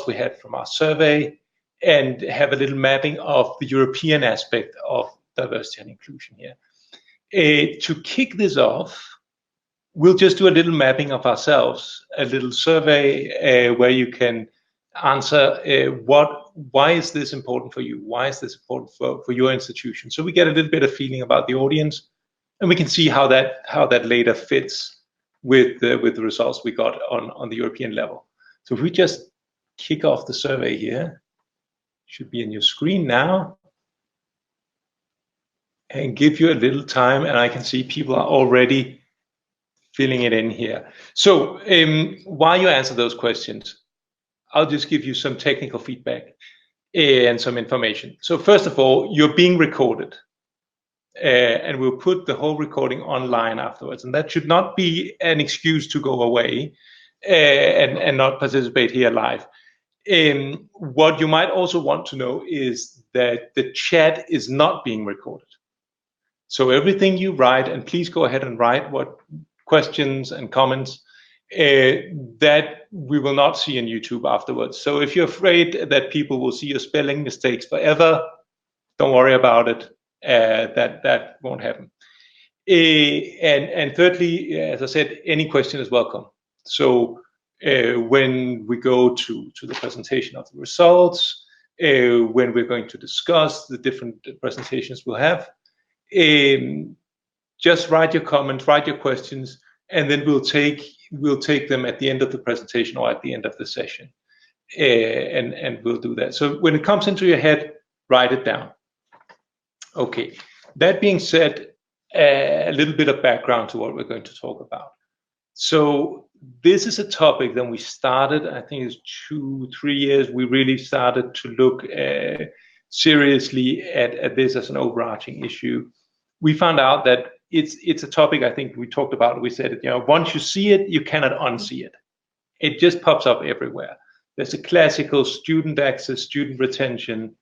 we had from our survey, and have a little mapping of the European aspect of diversity and inclusion here. To kick this off, we'll just do a little mapping of ourselves, a little survey where you can answer why is this important for you? Why is this important for your institution? So we get a little bit of feeling about the audience, and we can see how that later fits with the results we got on the European level. So if we just kick off the survey here, should be in your screen now, and give you a little time, and I can see people are already filling it in here. So while you answer those questions, I'll just give you some technical feedback and some information. So first of all, you're being recorded, and we'll put the whole recording online afterwards, and that should not be an excuse to go away and not participate here live. What you might also want to know is that the chat is not being recorded. So everything you write, and please go ahead and write what questions and comments that we will not see in YouTube afterwards. So if you're afraid that people will see your spelling mistakes forever, don't worry about it. That won't happen. And thirdly, as I said, any question is welcome. So when we go to the presentation of the results, when we're going to discuss the different presentations we'll have, just write your comments, write your questions, and then we'll take them at the end of the presentation or at the end of the session, and we'll do that. So when it comes into your head, write it down. Okay. That being said, a little bit of background to what we're going to talk about. So this is a topic that we started, I think it's 2-3 years, we really started to look seriously at this as an overarching issue. We found out that it's a topic, I think we talked about, we said, once you see it, you cannot unsee it. It just pops up everywhere. There's a classical student access, student retention,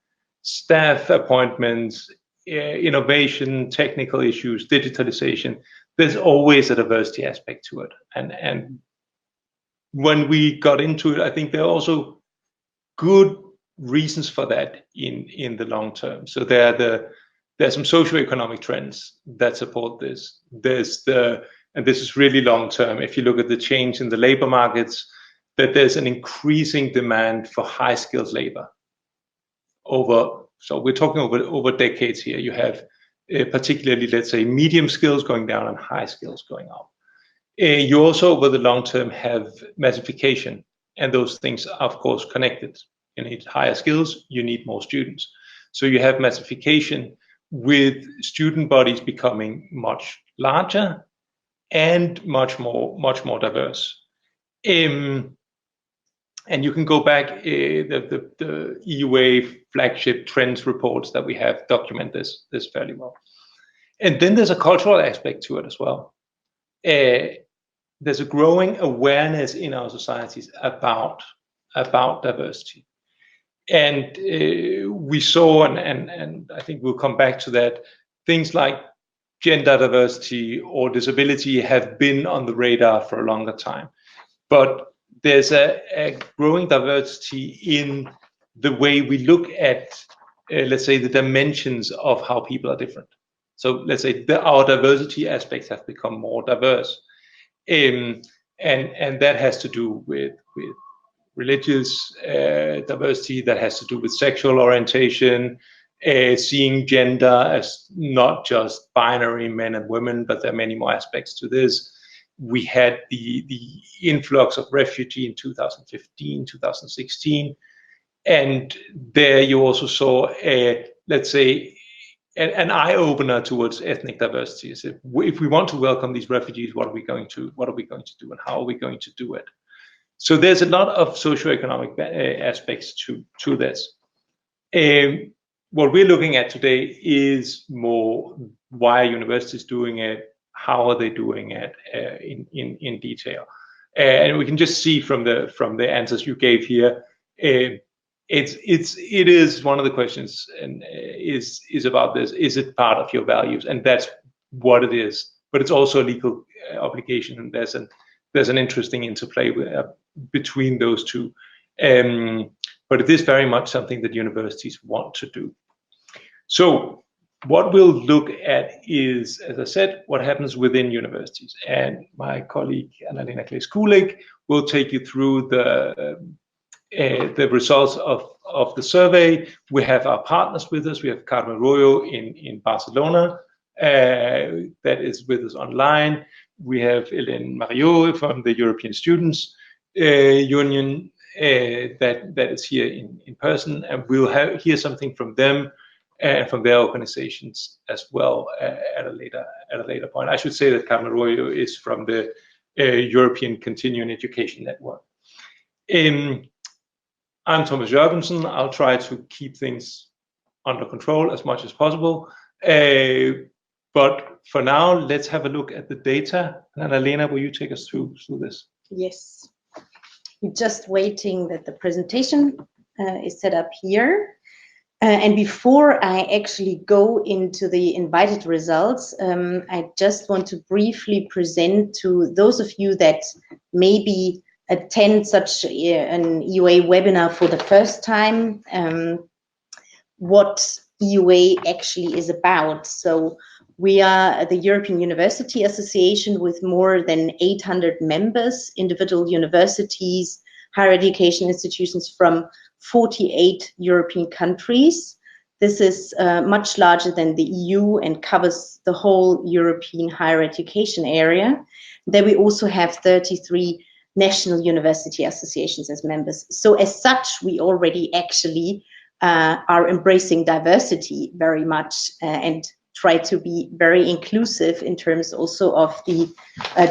staff appointments, innovation, technical issues, digitalization. There's always a diversity aspect to it. And when we got into it, I think there are also good reasons for that in the long term. So there's some socioeconomic trends that support this. And this is really long term. If you look at the change in the labor markets, that there's an increasing demand for high skills labor. So we're talking over decades here. You have particularly, let's say, medium skills going down and high skills going up. You also, over the long term, have massification, and those things are, of course, connected. You need higher skills, you need more students. So you have massification with student bodies becoming much larger and much more diverse. And you can go back, the EUA flagship trends reports that we have document this fairly well. And then there's a cultural aspect to it as well. There's a growing awareness in our societies about diversity. And we saw, and I think we'll come back to that, things like gender diversity or disability have been on the radar for a longer time. But there's a growing diversity in the way we look at, let's say, the dimensions of how people are different. So let's say our diversity aspects have become more diverse. And that has to do with religious diversity, that has to do with sexual orientation, seeing gender as not just binary men and women, but there are many more aspects to this. We had the influx of refugee in 2015, 2016, and there you also saw let's say, an eye-opener towards ethnic diversity. So if we want to welcome these refugees, what are we going to do, and how are we going to do it? So there's a lot of socioeconomic aspects to this. What we're looking at today is more why are universities doing it, how are they doing it in detail, and we can just see from the answers you gave here. It is one of the questions, and is about this. Is it part of your values? And that's what it is. But it's also a legal obligation, and there's an interesting interplay between those two. But it is very much something that universities want to do. So what we'll look at is, as I said, what happens within universities. And my colleague, Anna-Lena Klaes-Kulik, will take you through the results of the survey. We have our partners with us. We have Carmen Royo in Barcelona, that is with us online. We have Hélène Mariot from the European Students Union, that is here in person, and we'll hear something from them and from their organizations as well at a later point. I should say that Carmen Royo is from the European Continuing Education Network. I'm Thomas Jørgensen. I'll try to keep things under control as much as possible. But for now, let's have a look at the data. Anna-Lena, will you take us through this? Yes. We're just waiting that the presentation is set up here. And before I actually go into the invited results, I just want to briefly present to those of you that maybe attend such an EUA webinar for the first time, what EUA actually is about. So we are the European University Association with more than 800 members, individual universities, higher education institutions from 48 European countries. This is much larger than the EU and covers the whole European higher education area. Then we also have 33 national university associations as members. So as such, we already actually are embracing diversity very much and try to be very inclusive in terms also of the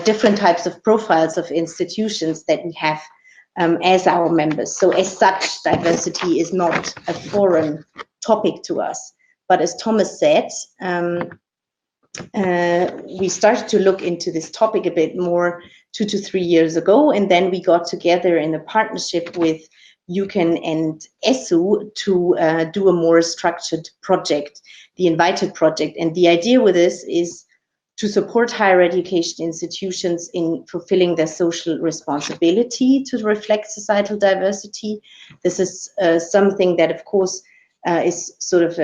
different types of profiles of institutions that we have as our members. So as such, diversity is not a foreign topic to us. But as Thomas said, we started to look into this topic a bit more 2 to 3 years ago, and then we got together in a partnership with EUcen and ESU to do a more structured project, the Invited project. And the idea with this is to support higher education institutions in fulfilling their social responsibility to reflect societal diversity. This is something that, of course, is sort of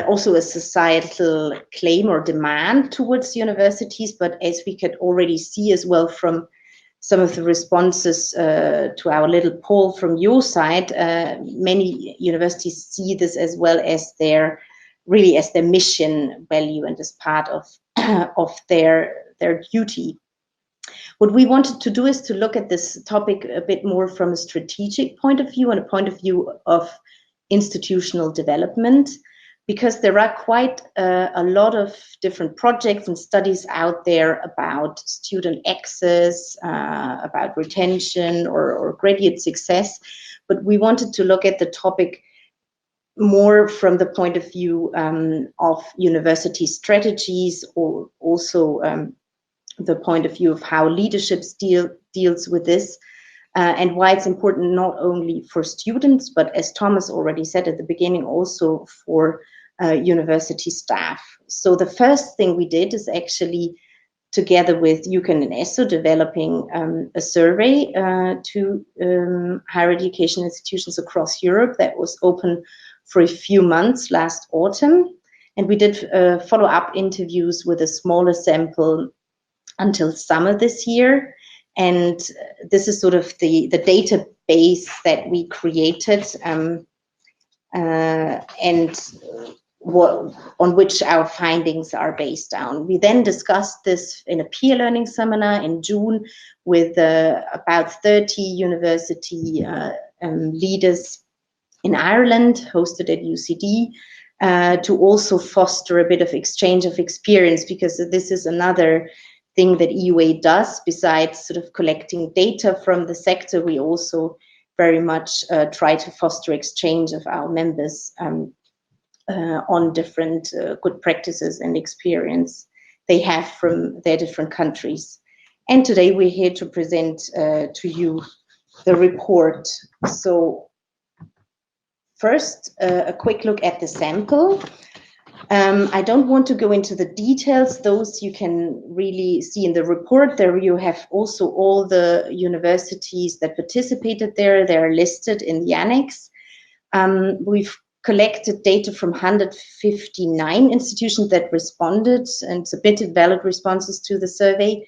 also a societal claim or demand towards universities, but as we could already see as well from some of the responses to our little poll from your side, many universities see this as well as their mission value and as part of their duty. What we wanted to do is to look at this topic a bit more from a strategic point of view and a point of view of institutional development, because there are quite a lot of different projects and studies out there about student access, about retention or graduate success. But we wanted to look at the topic more from the point of view of university strategies, or also the point of view of how leadership deals with this, and why it's important not only for students, but as Thomas already said at the beginning, also for university staff. So the first thing we did is actually, together with EUcen and ESO, developing a survey to higher education institutions across Europe that was open for a few months last autumn. And we did follow-up interviews with a smaller sample until summer this year. And this is sort of the database that we created and on which our findings are based on. We then discussed this in a peer learning seminar in June with about 30 university leaders in Ireland, hosted at UCD, to also foster a bit of exchange of experience, because this is another thing that EUA does. Besides sort of collecting data from the sector, we also very much try to foster exchange of our members on different good practices and experience they have from their different countries. And today we're here to present to you the report. So first, a quick look at the sample. I don't want to go into the details. Those you can really see in the report. There you have also all the universities that participated there. They're listed in the annex. We've collected data from 159 institutions that responded and submitted valid responses to the survey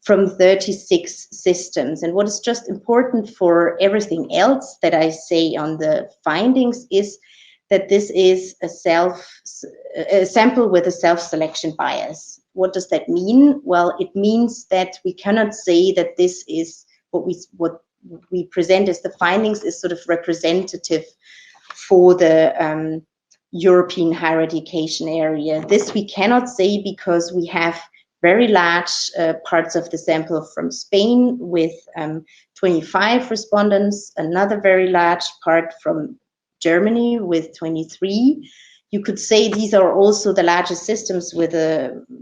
from 36 systems. And what is just important for everything else that I say on the findings is that this is a sample with a self-selection bias. What does that mean? Well, it means that we cannot say that this is what we present as the findings is sort of representative for the European higher education area. This we cannot say because we have very large parts of the sample from Spain with 25 respondents, another very large part from Germany with 23. You could say these are also the largest systems with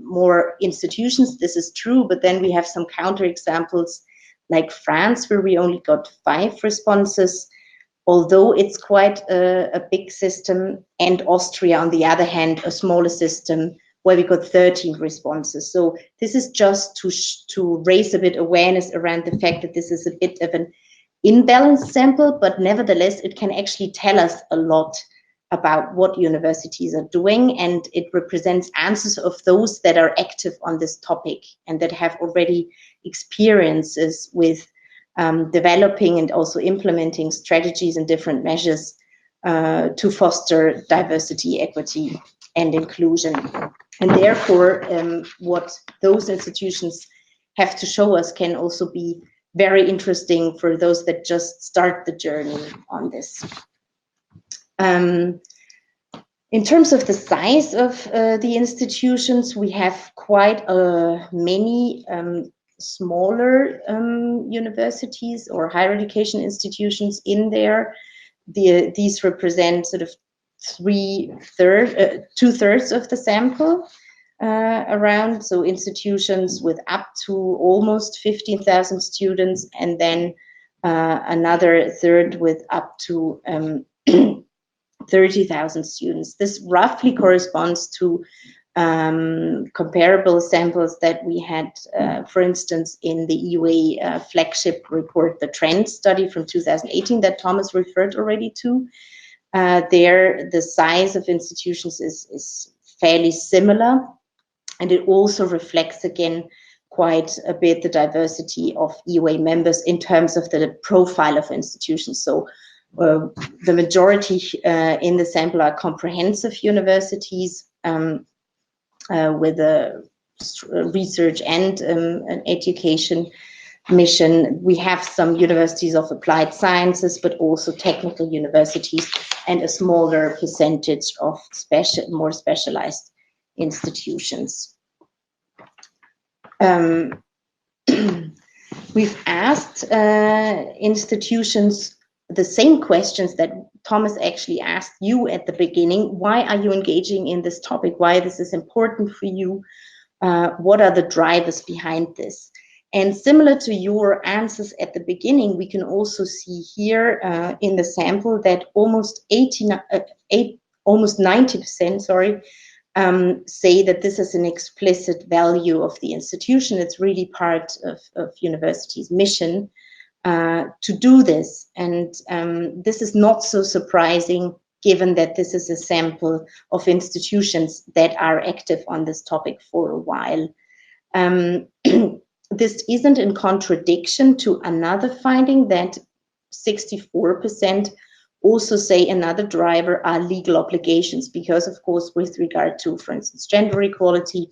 more institutions. This is true, but then we have some counterexamples like France, where we only got 5 responses, although it's quite a big system, and Austria, on the other hand, a smaller system where we got 13 responses. So this is just to raise a bit awareness around the fact that this is a bit of an imbalanced sample, but nevertheless, it can actually tell us a lot about what universities are doing, and it represents answers of those that are active on this topic and that have already experiences with developing and also implementing strategies and different measures to foster diversity, equity, and inclusion. And therefore, what those institutions have to show us can also be very interesting for those that just start the journey on this. In terms of the size of the institutions, we have quite many smaller universities or higher education institutions in there. These represent sort of 2/3 of the sample around, so institutions with up to almost 15,000 students, and then another third with up to 30,000 students. This roughly corresponds to comparable samples that we had, for instance, in the EUA flagship report, the trend study from 2018 that Thomas referred already to. There, the size of institutions is fairly similar, and it also reflects, again, quite a bit the diversity of EUA members in terms of the profile of institutions. So the majority in the sample are comprehensive universities with a research and an education mission. We have some universities of applied sciences, but also technical universities, and a smaller percentage of more specialized institutions. We've asked institutions the same questions that Thomas actually asked you at the beginning. Why are you engaging in this topic? Why this is important for you? What are the drivers behind this? And similar to your answers at the beginning, we can also see here in the sample that almost 90%, say that this is an explicit value of the institution. It's really part of university's mission to do this. And this is not so surprising, given that this is a sample of institutions that are active on this topic for a while. This isn't in contradiction to another finding that 64% also say another driver are legal obligations, because, of course, with regard to, for instance, gender equality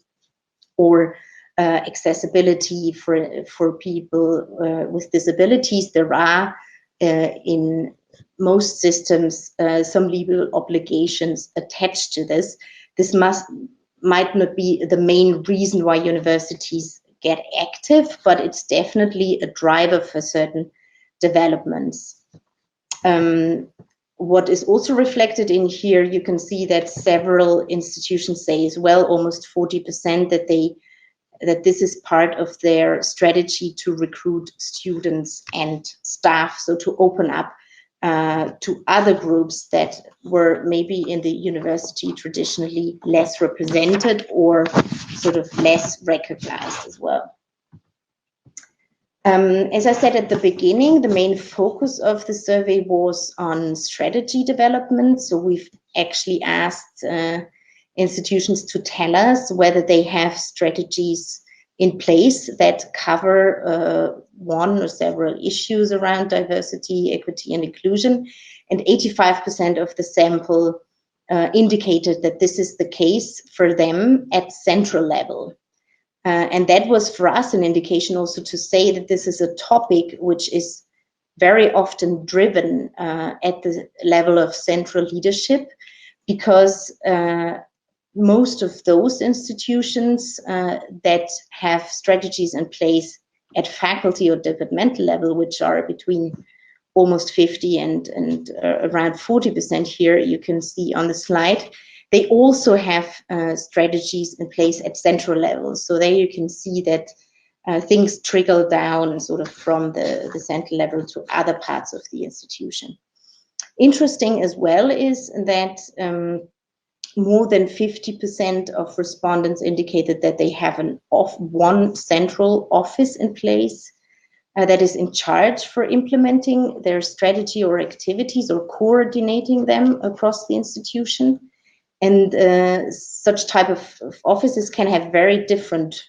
or accessibility for people with disabilities, there are in most systems some legal obligations attached to this. This might not be the main reason why universities get active, but it's definitely a driver for certain developments. What is also reflected in here, you can see that several institutions say as well, almost 40%, that this is part of their strategy to recruit students and staff, so to open up to other groups that were maybe in the university traditionally less represented or sort of less recognized as well. As I said at the beginning, the main focus of the survey was on strategy development. So we've actually asked institutions to tell us whether they have strategies in place that cover one or several issues around diversity, equity, and inclusion. And 85% of the sample indicated that this is the case for them at central level. And that was for us an indication also to say that this is a topic which is very often driven at the level of central leadership, because most of those institutions that have strategies in place at faculty or departmental level, which are between almost 50 and around 40% here, you can see on the slide, they also have strategies in place at central level. So there you can see that things trickle down sort of from the central level to other parts of the institution. Interesting as well is that more than 50% of respondents indicated that they have one central office in place that is in charge for implementing their strategy or activities or coordinating them across the institution. And such type of offices can have very different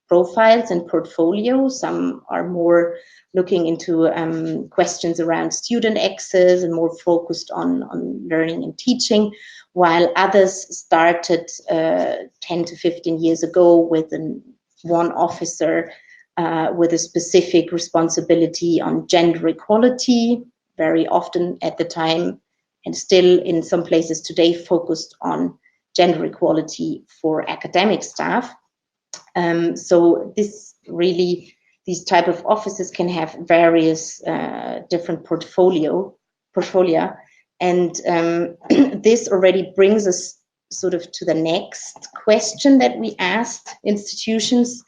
profiles and portfolios. Some are more looking into questions around student access and more focused on learning and teaching, while others started 10 to 15 years ago with one officer with a specific responsibility on gender equality, very often at the time, and still in some places today, focused on gender equality for academic staff. So these type of offices can have various different portfolio, and this already brings us sort of to the next question that we asked institutions,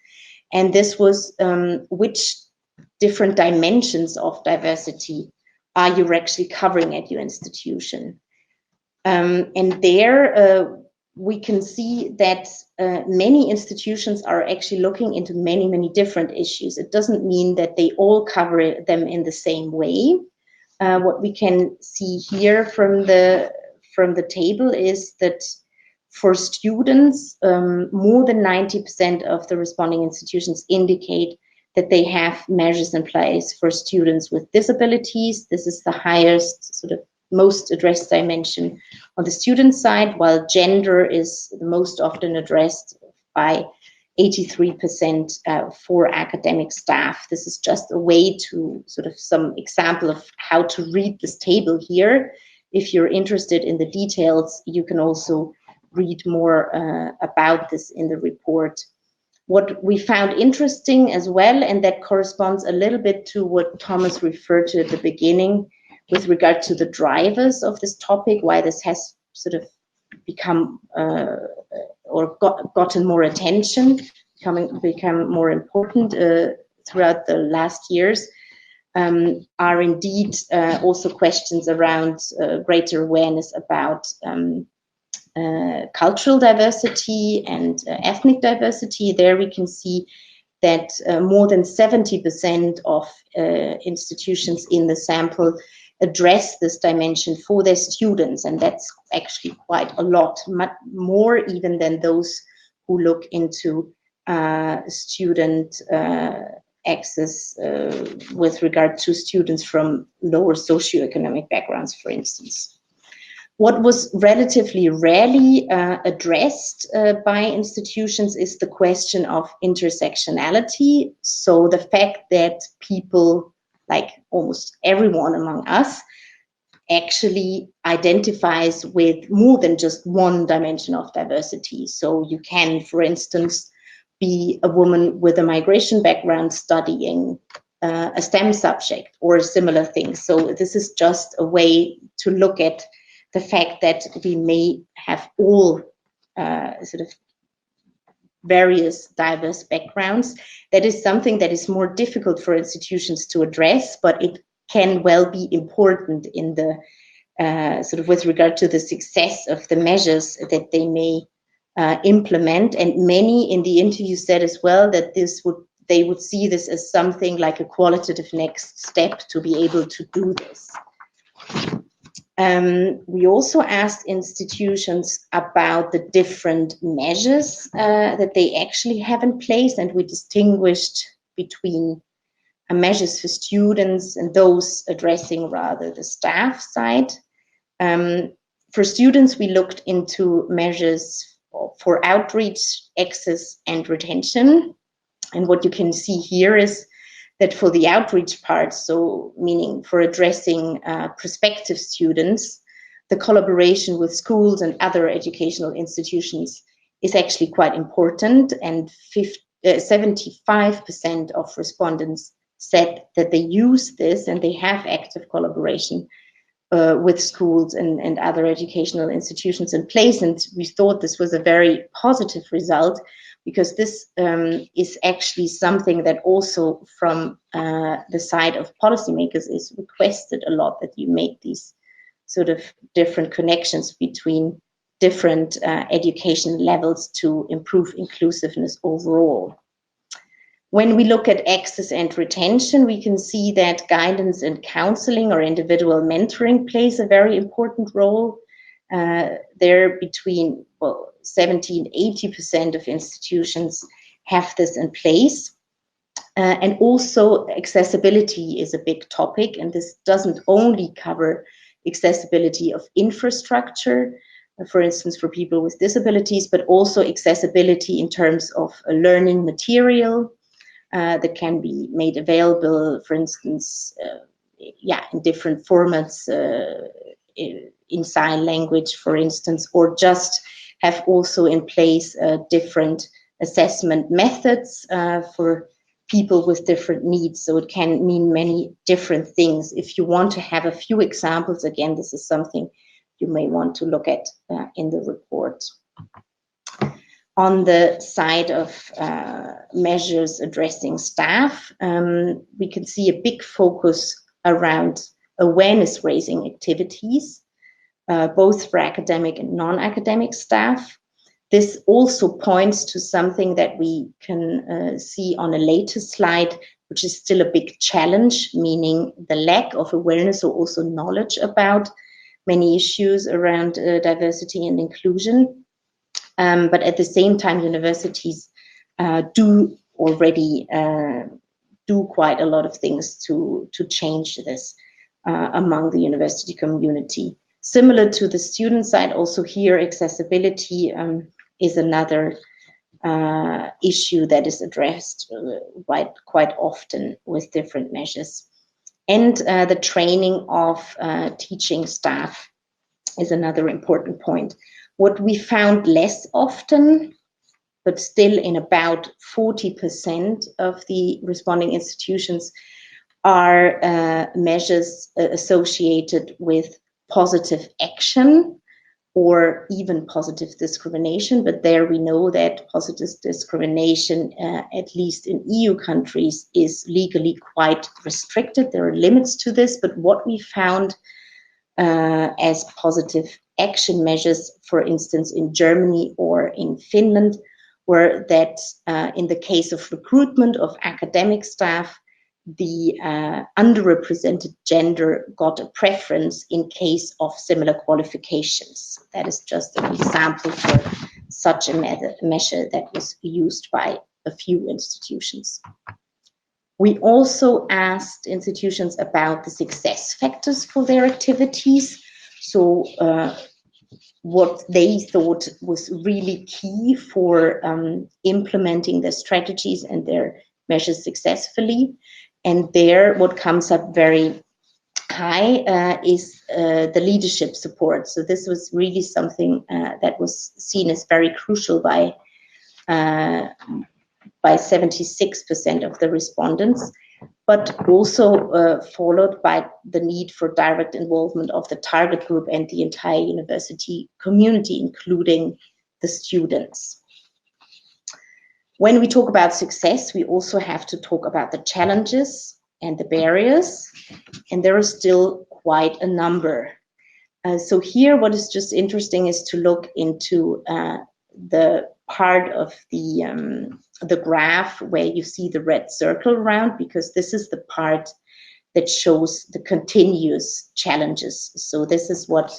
and this was which different dimensions of diversity are you actually covering at your institution? And there we can see that many institutions are actually looking into many, many different issues. It doesn't mean that they all cover them in the same way. What we can see here from the table is that for students, more than 90% of the responding institutions indicate that they have measures in place for students with disabilities. This is the highest, sort of most addressed dimension on the student side, while gender is the most often addressed by 83% for academic staff. This is just a way to sort of some example of how to read this table here. If you're interested in the details, you can also read more about this in the report. What we found interesting as well, and that corresponds a little bit to what Thomas referred to at the beginning with regard to the drivers of this topic, why this has sort of become or gotten more attention, become more important throughout the last years, are indeed also questions around greater awareness about cultural diversity and ethnic diversity. There we can see that more than 70% of institutions in the sample address this dimension for their students, and that's actually quite a lot, much more even than those who look into student access with regard to students from lower socioeconomic backgrounds, for instance. What was relatively rarely addressed by institutions is the question of intersectionality. So the fact that people, like almost everyone among us, actually identifies with more than just one dimension of diversity. So you can, for instance, be a woman with a migration background studying a STEM subject or similar things. So this is just a way to look at the fact that we may have all sort of various diverse backgrounds. That is something that is more difficult for institutions to address, but it can well be important in the sort of with regard to the success of the measures that they may implement. And many in the interview said as well that they would see this as something like a qualitative next step to be able to do this. We also asked institutions about the different measures that they actually have in place, and we distinguished between measures for students and those addressing rather the staff side. For students, we looked into measures for outreach, access, and retention. And what you can see here is that for the outreach part, so meaning for addressing prospective students, the collaboration with schools and other educational institutions is actually quite important, and 75% of respondents said that they use this and they have active collaboration with schools and other educational institutions in place. And we thought this was a very positive result, because this is actually something that also from the side of policymakers is requested a lot, that you make these sort of different connections between different education levels to improve inclusiveness overall. When we look at access and retention, we can see that guidance and counseling or individual mentoring plays a very important role. There between 70 and 80% of institutions have this in place. And also accessibility is a big topic, and this doesn't only cover accessibility of infrastructure, for instance, for people with disabilities, but also accessibility in terms of learning material that can be made available, for instance, in different formats, in sign language, for instance, or just have also in place different assessment methods for people with different needs. So it can mean many different things. If you want to have a few examples, again, this is something you may want to look at in the report. On the side of measures addressing staff, we can see a big focus around awareness-raising activities, both for academic and non-academic staff. This also points to something that we can see on a later slide, which is still a big challenge, meaning the lack of awareness or also knowledge about many issues around diversity and inclusion. But at the same time, universities do already do quite a lot of things to change this among the university community. Similar to the student side, also here accessibility is another issue that is addressed quite often with different measures. And the training of teaching staff is another important point. What we found less often, but still in about 40% of the responding institutions, are measures associated with positive action or even positive discrimination. But there we know that positive discrimination, at least in EU countries, is legally quite restricted. There are limits to this, but what we found as positive action measures, for instance, in Germany or in Finland, were that in the case of recruitment of academic staff, the underrepresented gender got a preference in case of similar qualifications. That is just an example for such a measure that was used by a few institutions. We also asked institutions about the success factors for their activities. So what they thought was really key for implementing their strategies and their measures successfully. And there, what comes up very high is the leadership support. So this was really something that was seen as very crucial by 76% of the respondents, but also followed by the need for direct involvement of the target group and the entire university community, including the students. When we talk about success, we also have to talk about the challenges. and the barriers, and there are still quite a number. So here, what is just interesting is to look into the part of the graph where you see the red circle around, because this is the part that shows the continuous challenges. So this is what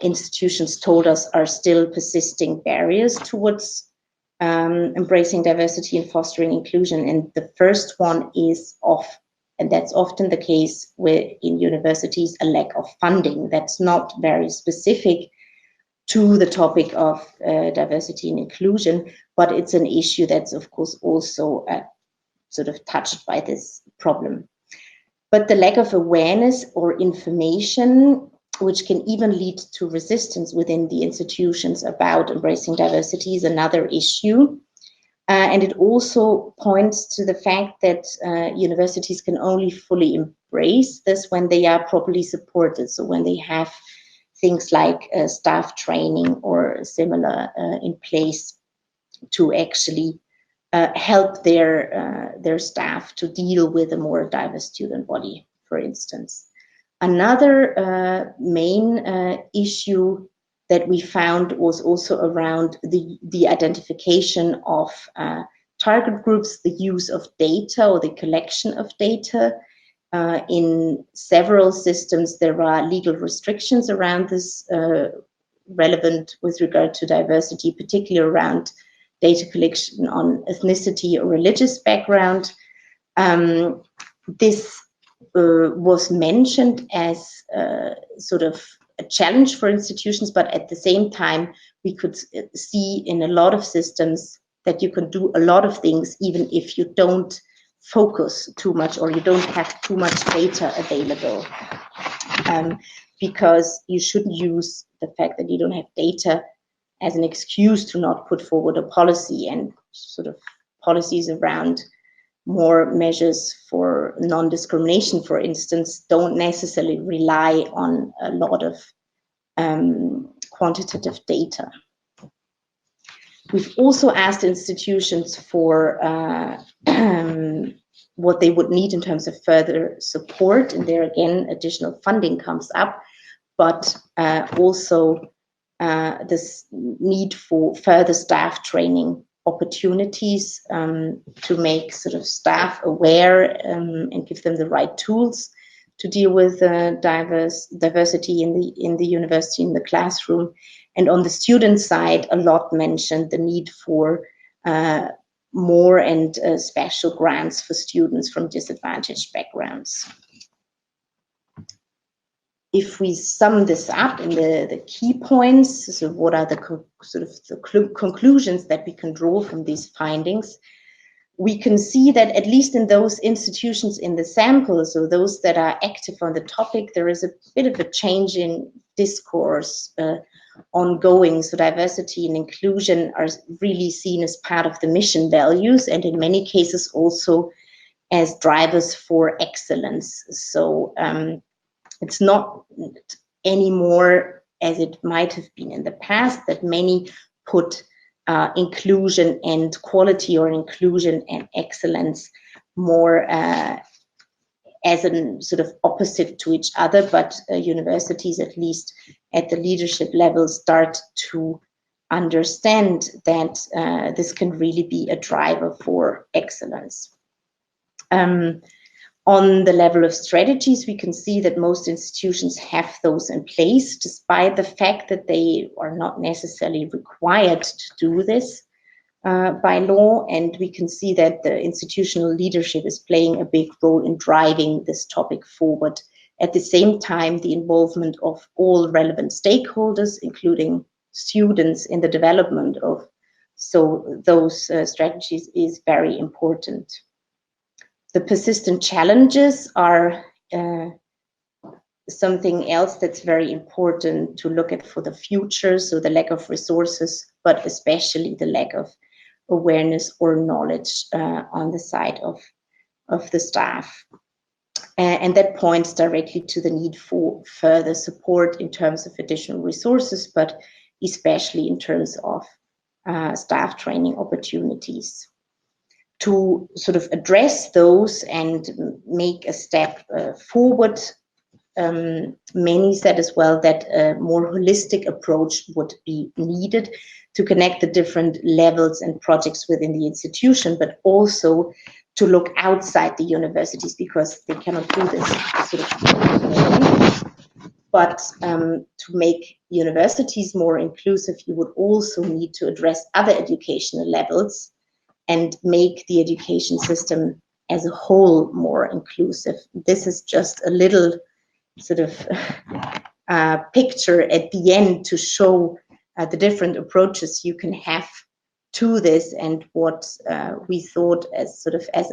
institutions told us are still persisting barriers towards embracing diversity and fostering inclusion. And the first one is and that's often the case in universities, a lack of funding. That's not very specific to the topic of diversity and inclusion, but it's an issue that's, of course, also sort of touched by this problem. But the lack of awareness or information, which can even lead to resistance within the institutions about embracing diversity, is another issue. And it also points to the fact that universities can only fully embrace this when they are properly supported. So when they have things like staff training or similar in place to actually help their staff to deal with a more diverse student body, for instance. Another main issue that we found was also around the identification of target groups, the use of data or the collection of data. In several systems, there are legal restrictions around this relevant with regard to diversity, particularly around data collection on ethnicity or religious background. This was mentioned as sort of a challenge for institutions, but at the same time, we could see in a lot of systems that you can do a lot of things even if you don't focus too much or you don't have too much data available. Because you shouldn't use the fact that you don't have data as an excuse to not put forward a policy, and sort of policies around more measures for non-discrimination, for instance, don't necessarily rely on a lot of quantitative data. We've also asked institutions for what they would need in terms of further support, and there again, additional funding comes up, but also this need for further staff training opportunities to make sort of staff aware and give them the right tools to deal with diversity in the university, in the classroom. And on the student side, a lot mentioned the need for more and special grants for students from disadvantaged backgrounds. If we sum this up in the key points, so what are the conclusions that we can draw from these findings? We can see that at least in those institutions in the sample, so those that are active on the topic, there is a bit of a change in discourse ongoing. So diversity and inclusion are really seen as part of the mission values, and in many cases also as drivers for excellence. So it's not anymore as it might have been in the past that many put inclusion and quality, or inclusion and excellence, more as a sort of opposite to each other, but universities, at least at the leadership level, start to understand that this can really be a driver for excellence. On the level of strategies, we can see that most institutions have those in place, despite the fact that they are not necessarily required to do this by law. And we can see that the institutional leadership is playing a big role in driving this topic forward. At the same time, the involvement of all relevant stakeholders, including students, in the development of those strategies is very important. The persistent challenges are something else that's very important to look at for the future. So the lack of resources, but especially the lack of awareness or knowledge on the side of the staff. And that points directly to the need for further support in terms of additional resources, but especially in terms of staff training opportunities. to sort of address those and make a step forward, many said as well that a more holistic approach would be needed to connect the different levels and projects within the institution, but also to look outside the universities, because they cannot do this sort of. But to make universities more inclusive, you would also need to address other educational levels and make the education system as a whole more inclusive. This is just a little sort of picture at the end to show the different approaches you can have to this, and what we thought as sort of as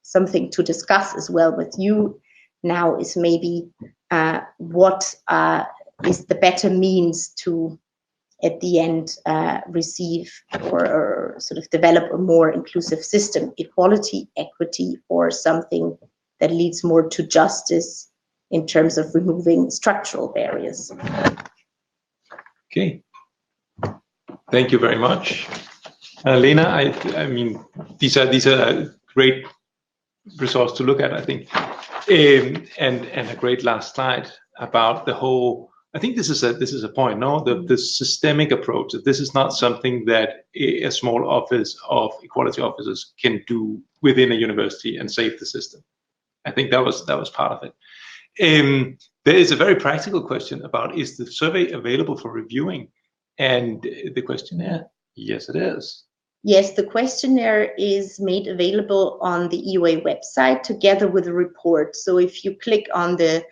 something to discuss as well with you now is maybe what is the better means to at the end receive or sort of develop a more inclusive system, equality, equity, or something that leads more to justice in terms of removing structural barriers. Okay, thank you very much, Lena. I mean, these are great results to look at, I think, and a great last slide about the whole. I think this is a point, no? The systemic approach. That this is not something that a small office of equality officers can do within a university and save the system. I think that was part of it. There is a very practical question about, is the survey available for reviewing? And the questionnaire, yes, it is. Yes, the questionnaire is made available on the EUA website together with a report. So if you click on the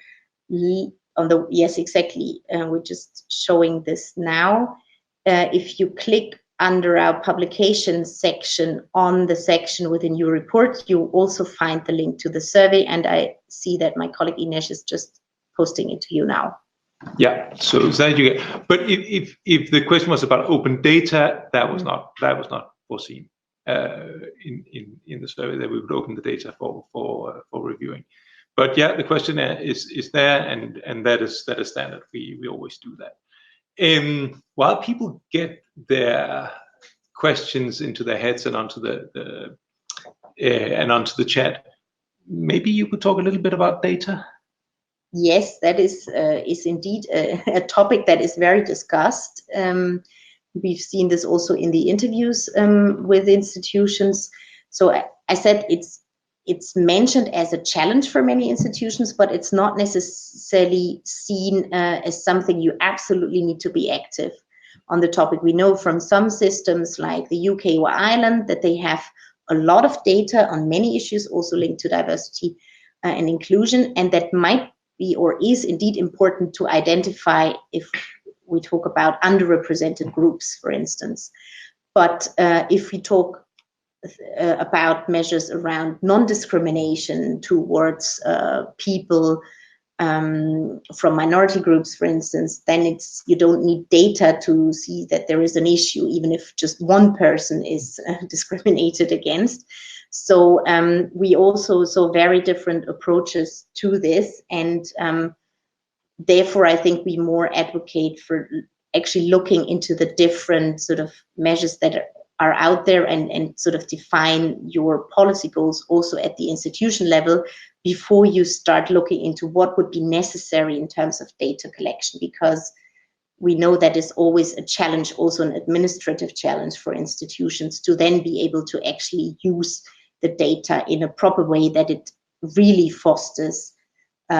yes, exactly, we're just showing this now. If you click under our publications section on the section within your report, you also find the link to the survey. And I see that my colleague Ines is just posting it to you now. Yeah, so that you get. But if the question was about open data, that was not foreseen in the survey, that we would open the data for reviewing. But yeah, the questionnaire is there, and that is standard. We always do that. While people get their questions into their heads and onto the chat, maybe you could talk a little bit about data. Yes, that is indeed a topic that is very discussed. We've seen this also in the interviews with institutions. So I said it's mentioned as a challenge for many institutions, but it's not necessarily seen as something you absolutely need to be active on the topic. We know from some systems like the UK or Ireland that they have a lot of data on many issues also linked to diversity and inclusion, and that might be or is indeed important to identify if we talk about underrepresented groups, for instance. But if we talk about measures around non-discrimination towards people from minority groups, for instance, then you don't need data to see that there is an issue, even if just one person is discriminated against. So we also saw very different approaches to this, and therefore I think we more advocate for actually looking into the different sort of measures that are out there and sort of define your policy goals also at the institution level before you start looking into what would be necessary in terms of data collection, because we know that is always a challenge, also an administrative challenge for institutions to then be able to actually use the data in a proper way that it really fosters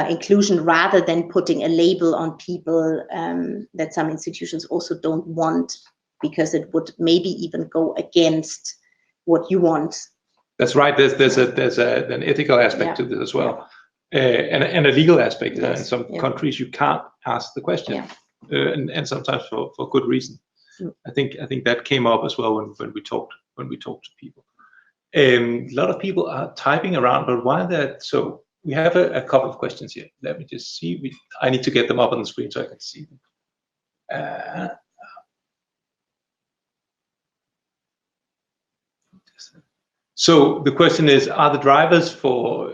inclusion, rather than putting a label on people that some institutions also don't want, because it would maybe even go against what you want. That's right. There's an ethical aspect to this as well, and a legal aspect. Yes. In some countries, you can't ask the question, and sometimes for good reason. I think that came up as well when we talked to people. A lot of people are typing around, but why that? So we have a couple of questions here. Let me just see. I need to get them up on the screen so I can see them. So the question is, are the drivers for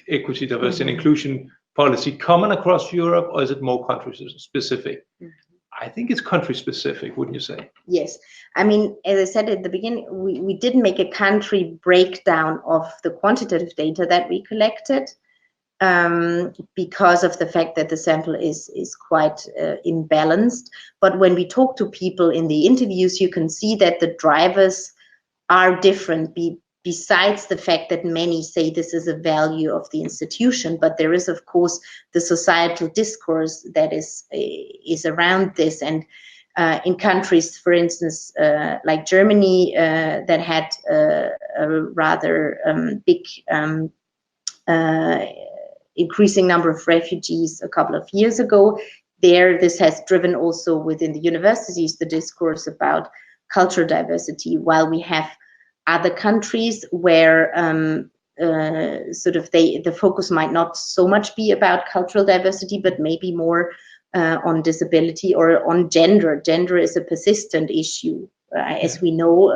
equity, diversity, and inclusion policy common across Europe, or is it more country specific? I think it's country specific, wouldn't you say? Yes. I mean, as I said at the beginning, we didn't make a country breakdown of the quantitative data that we collected, because of the fact that the sample is quite imbalanced. But when we talk to people in the interviews, you can see that the drivers are different, besides the fact that many say this is a value of the institution. But there is, of course, the societal discourse that is around this. And in countries, for instance, like Germany, that had a rather big increasing number of refugees a couple of years ago, this has driven also within the universities the discourse about cultural diversity, while we have other countries where sort of the focus might not so much be about cultural diversity, but maybe more on disability or on gender. Gender is a persistent issue, as we know,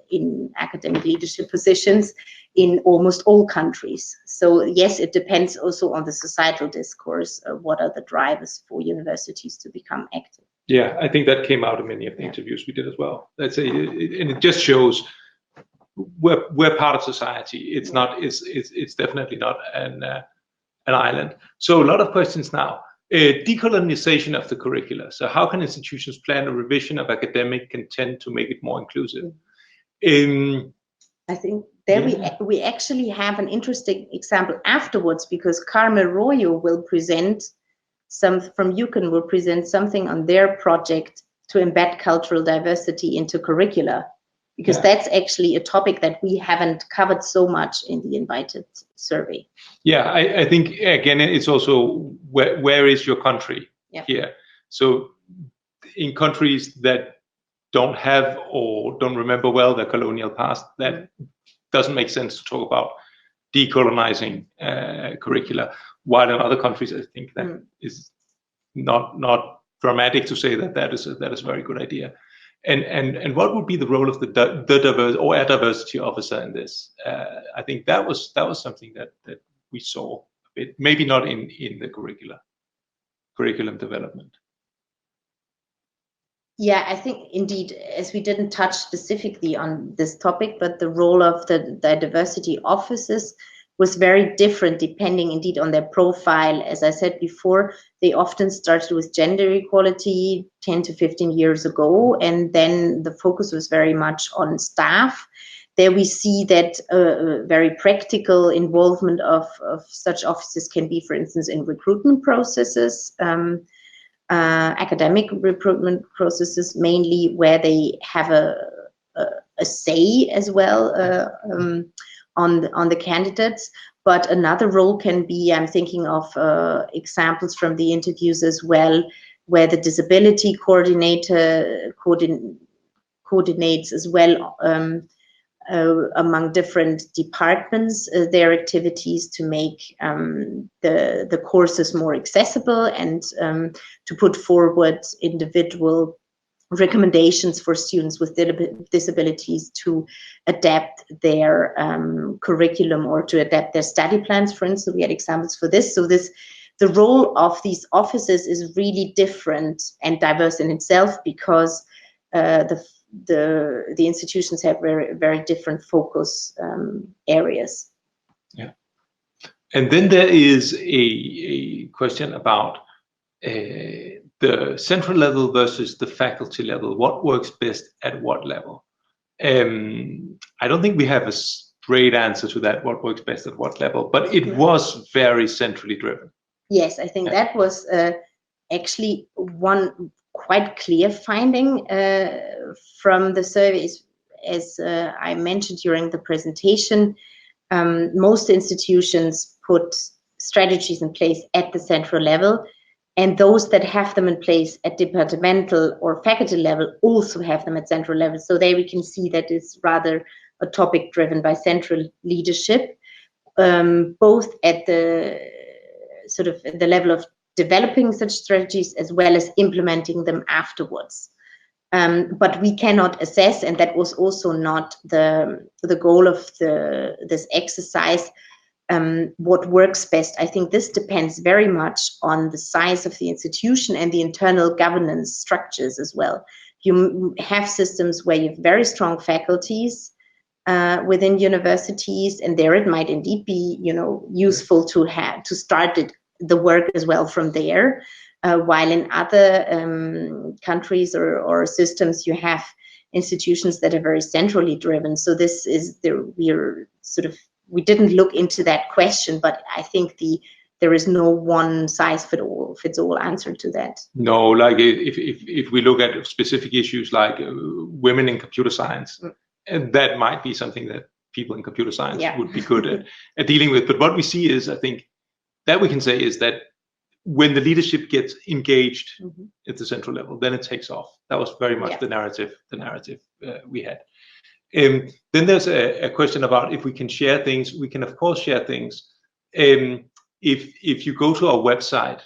in academic leadership positions in almost all countries. So yes, it depends also on the societal discourse. What are the drivers for universities to become active? Yeah, I think that came out in many of the interviews we did as well. Let's say, and it just shows we're part of society. It's not. It's definitely not an island. So a lot of questions now. Decolonization of the curricula. So how can institutions plan a revision of academic content to make it more inclusive? I think there we actually have an interesting example afterwards, because Carmel Royo will present from EUcen will present something on their project to embed cultural diversity into curricula, because that's actually a topic that we haven't covered so much in the invited survey. Yeah, I think again it's also where is your country here? So in countries that don't have or don't remember well their colonial past, that doesn't make sense to talk about decolonizing curricula. While in other countries, I think that is not dramatic to say that is a very good idea. And what would be the role of the diverse or a diversity officer in this? I think that was something that we saw a bit, maybe not in the curriculum development. Yeah, I think indeed, as we didn't touch specifically on this topic, but the role of the diversity officers was very different depending indeed on their profile. As I said before, they often started with gender equality 10 to 15 years ago, and then the focus was very much on staff. There we see that very practical involvement of such offices can be, for instance, in recruitment processes, academic recruitment processes, mainly where they have a say as well on the candidates. But another role can be, I'm thinking of examples from the interviews as well, where the disability coordinator coordinates as well among different departments their activities to make the courses more accessible, and to put forward individual recommendations for students with disabilities to adapt their curriculum or to adapt their study plans, for instance. We had examples for this. So the role of these offices is really different and diverse in itself, because the institutions have very, very different focus areas. Yeah. And then there is a question about the central level versus the faculty level. What works best at what level? I don't think we have a straight answer to that, what works best at what level, but it was very centrally driven. Yes, I think that was actually one quite clear finding from the surveys. As I mentioned during the presentation, most institutions put strategies in place at the central level, and those that have them in place at departmental or faculty level also have them at central level. So there we can see that it's rather a topic driven by central leadership, both at the sort of the level of developing such strategies as well as implementing them afterwards. But we cannot assess, and that was also not the goal of this exercise, what works best. I think this depends very much on the size of the institution and the internal governance structures as well. You have systems where you have very strong faculties within universities, and there it might indeed be, useful to start the work as well from there. While in other countries or systems, you have institutions that are very centrally driven. So this is we didn't look into that question, but I think there is no one size fits all answer to that. No, like if we look at specific issues like women in computer science, that might be something that people in computer science would be good at dealing with. But what we see is, I think, that we can say is that when the leadership gets engaged at the central level, then it takes off. That was very much the narrative we had. Then there's a question about if we can share things. We can of course share things. If you go to our website,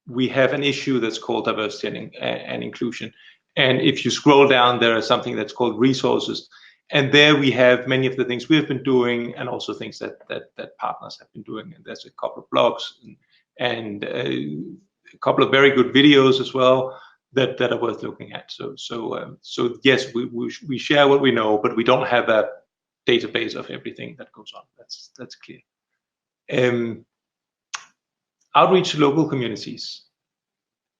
we have an issue that's called diversity and inclusion. And if you scroll down, there is something that's called resources. And there we have many of the things we've been doing, and also things that partners have been doing. And there's a couple of blogs and a couple of very good videos as well that are worth looking at. So yes, we share what we know, but we don't have a database of everything that goes on. That's clear. Outreach to local communities.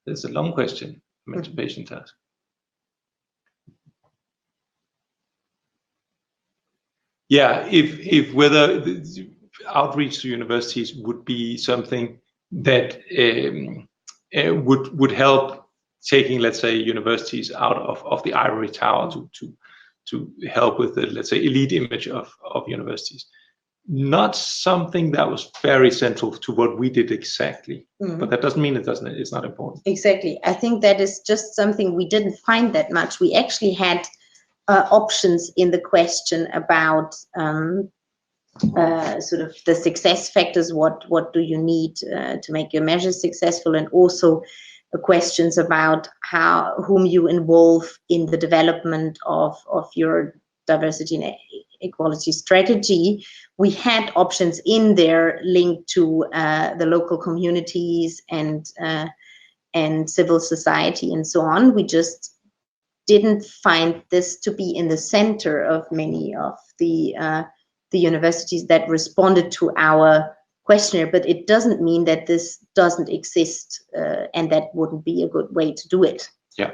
There's a long question. Emancipation task. Yeah, if whether the outreach to universities would be something that would help taking, let's say, universities out of the ivory tower to help with the, let's say, elite image of universities. Not something that was very central to what we did exactly, but that doesn't mean it's not important. Exactly. I think that is just something we didn't find that much. We actually had options in the question about sort of the success factors. What do you need to make your measures successful, and also questions about whom you involve in the development of your diversity and equality strategy. We had options in there linked to the local communities and civil society and so on. We just didn't find this to be in the center of many of the universities that responded to our questionnaire, but it doesn't mean that this doesn't exist and that wouldn't be a good way to do it. Yeah,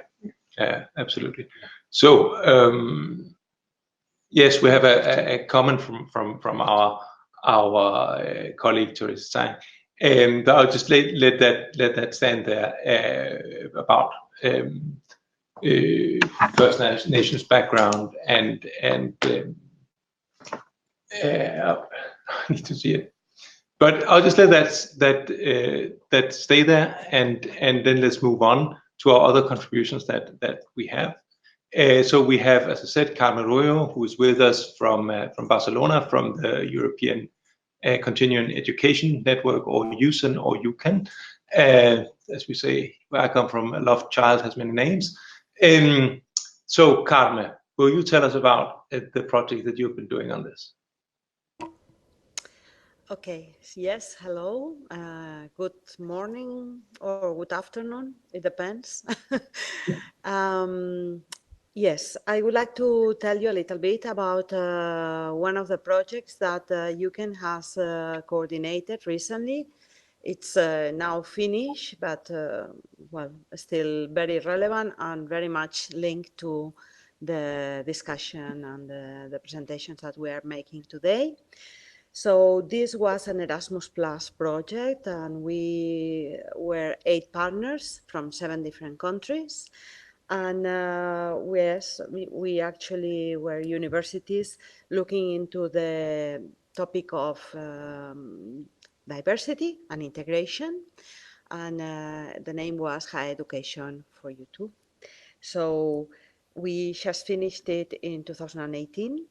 absolutely. So yes, we have a comment from our colleague Therese Stein, and I'll just let that stand there about First Nations background and I need to see it, but I'll just let that stay there, and then let's move on to our other contributions that we have. So we have, as I said, Carmen Arroyo, who is with us from Barcelona, from the European Continuing Education Network, or EUcen, or eucen, as we say. Where I come from, a loved child has many names. So Carmen, will you tell us about the project that you've been doing on this? Okay, yes, hello, good morning or good afternoon, it depends. Yes, I would like to tell you a little bit about one of the projects that eucen has coordinated recently. It's now finished, but well, still very relevant and very much linked to the discussion and the presentations that we are making today. So this was an Erasmus Plus project, and we were 8 partners from 7 different countries. And we actually were universities looking into the topic of diversity and integration. And the name was Higher Education for You Too. So we just finished it in 2018.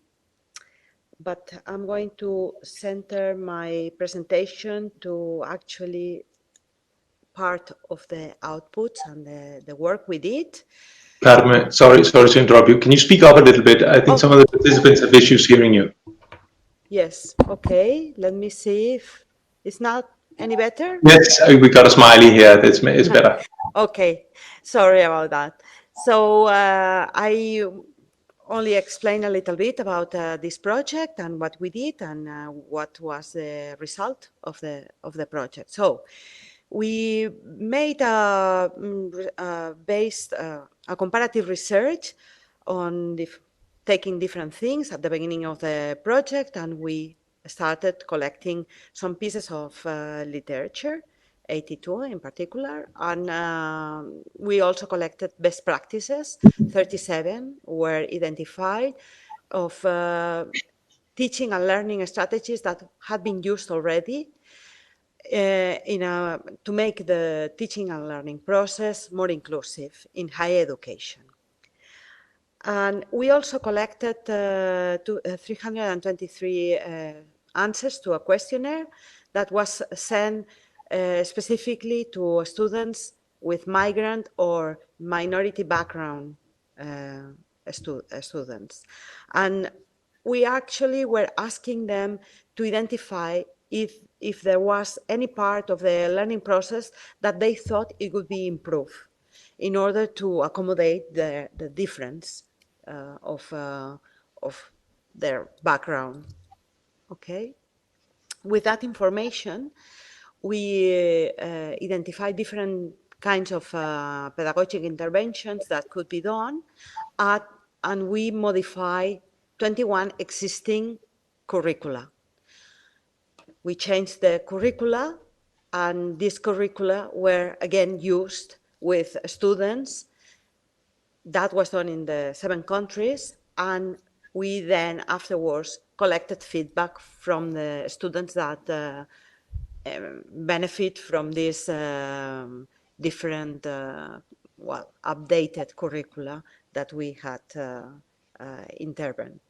But I'm going to center my presentation to actually part of the outputs and the work we did. Carmen, sorry to interrupt you. Can you speak up a little bit? I think some of the participants have issues hearing you. Yes. Okay. Let me see if it's not any better. Yes, we got a smiley here. It's better. Okay. Sorry about that. So I only explain a little bit about this project and what we did and what was the result of the project. So we made a comparative research on taking different things at the beginning of the project, and we started collecting some pieces of literature, 82 in particular, and we also collected best practices. 37 were identified of teaching and learning strategies that had been used already to make the teaching and learning process more inclusive in higher education. And we also collected 323 answers to a questionnaire that was sent specifically to students with migrant or minority background students. And we actually were asking them to identify if there was any part of the learning process that they thought it could be improved in order to accommodate the difference of their background. Okay. With that information, we identify different kinds of pedagogic interventions that could be done, and we modify 21 existing curricula. We changed the curricula, and these curricula were again used with students. That was done in the 7 countries, and we then afterwards collected feedback from the students that benefit from this different, updated curricula that we had intervened.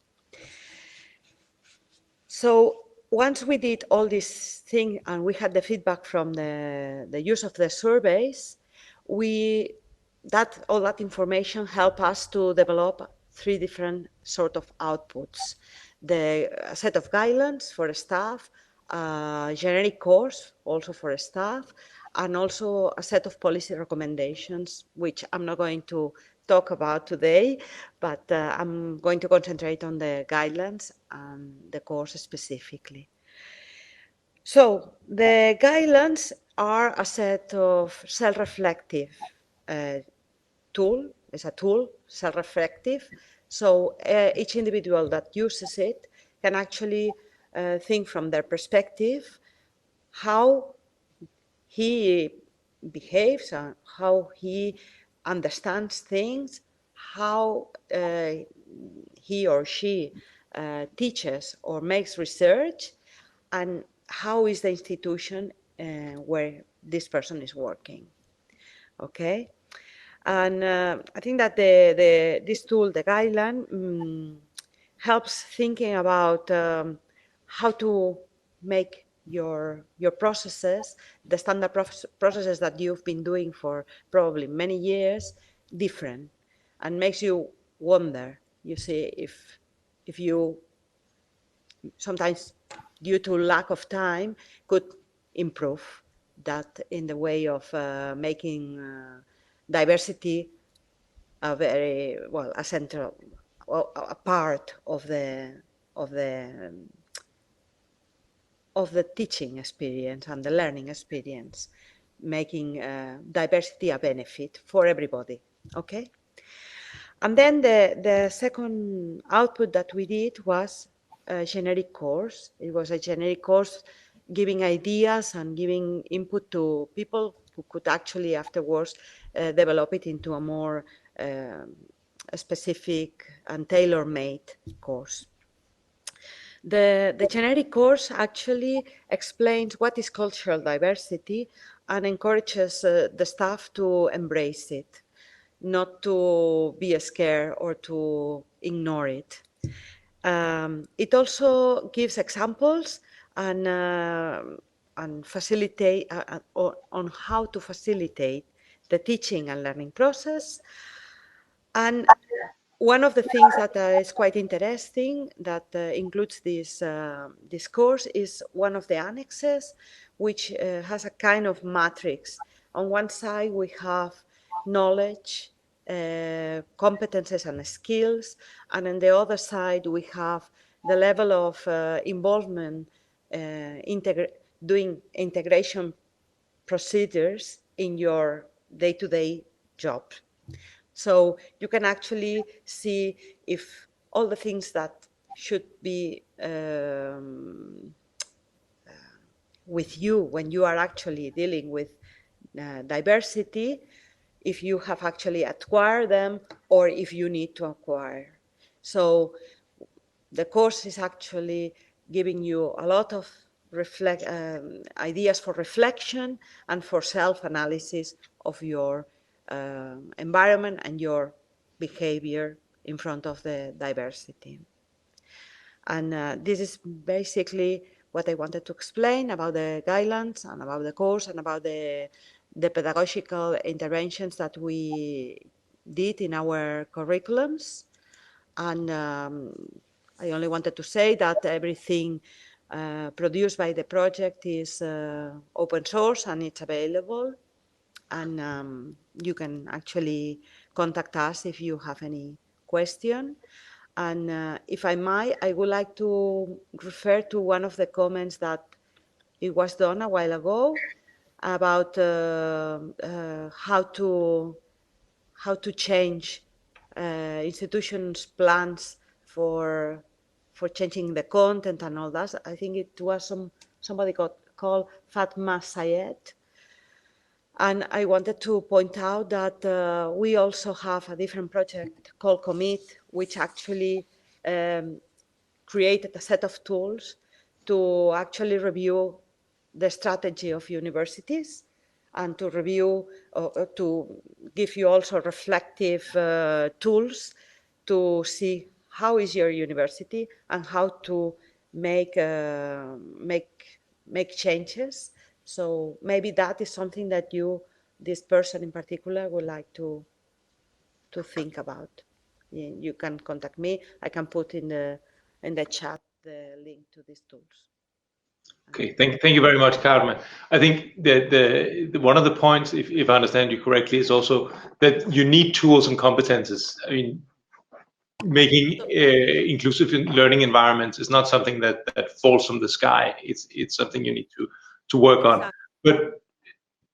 So once we did all these things and we had the feedback from the use of the surveys, all that information helped us to develop 3 different sort of outputs. A set of guidelines for staff, a generic course also for staff, and also a set of policy recommendations, which I'm not going to talk about today, but I'm going to concentrate on the guidelines and the course specifically. So the guidelines are a set of self-reflective tool. It's a tool, self-reflective. So each individual that uses it can actually think from their perspective how he behaves and how he understands things, how he or she teaches or makes research, and how is the institution where this person is working. Okay? And I think that this tool, the guideline, helps thinking about how to make your processes, the standard processes that you've been doing for probably many years, different, and makes you wonder, you see, if you sometimes due to lack of time could improve that in the way of making diversity a very a central, a part of the teaching experience and the learning experience, making diversity a benefit for everybody. Okay. And then the second output that we did was a generic course. It was a generic course giving ideas and giving input to people who could actually afterwards develop it into a more specific and tailor-made course. The generic course actually explains what is cultural diversity and encourages the staff to embrace it, not to be scared or to ignore it. It also gives examples and facilitate on how to facilitate the teaching and learning process. And one of the things that is quite interesting that includes this course is one of the annexes, which has a kind of matrix. On one side, we have knowledge, competences and skills, and on the other side, we have the level of involvement, doing integration procedures in your day-to-day job. So you can actually see if all the things that should be with you when you are actually dealing with diversity, if you have actually acquired them or if you need to acquire. So the course is actually giving you a lot of ideas for reflection and for self-analysis of your environment and your behavior in front of the diversity. And this is basically what I wanted to explain about the guidelines and about the course and about the pedagogical interventions that we did in our curriculums. And I only wanted to say that everything produced by the project is open source and it's available. And you can actually contact us if you have any question. And if I might, I would like to refer to one of the comments that it was done a while ago about how to change institutions' plans for changing the content and all that. I think it was somebody called Fatma Sayed. And I wanted to point out that we also have a different project called Commit, which actually created a set of tools to actually review the strategy of universities and to review, to give you also reflective tools to see how is your university and how to make changes. So maybe that is something that this person in particular, would like to think about. You can contact me. I can put in the chat the link to these tools. Okay, thank you very much, Carmen. I think that the one of the points, if I understand you correctly, is also that you need tools and competences. I mean, making inclusive learning environments is not something that falls from the sky. It's something you need to work on. But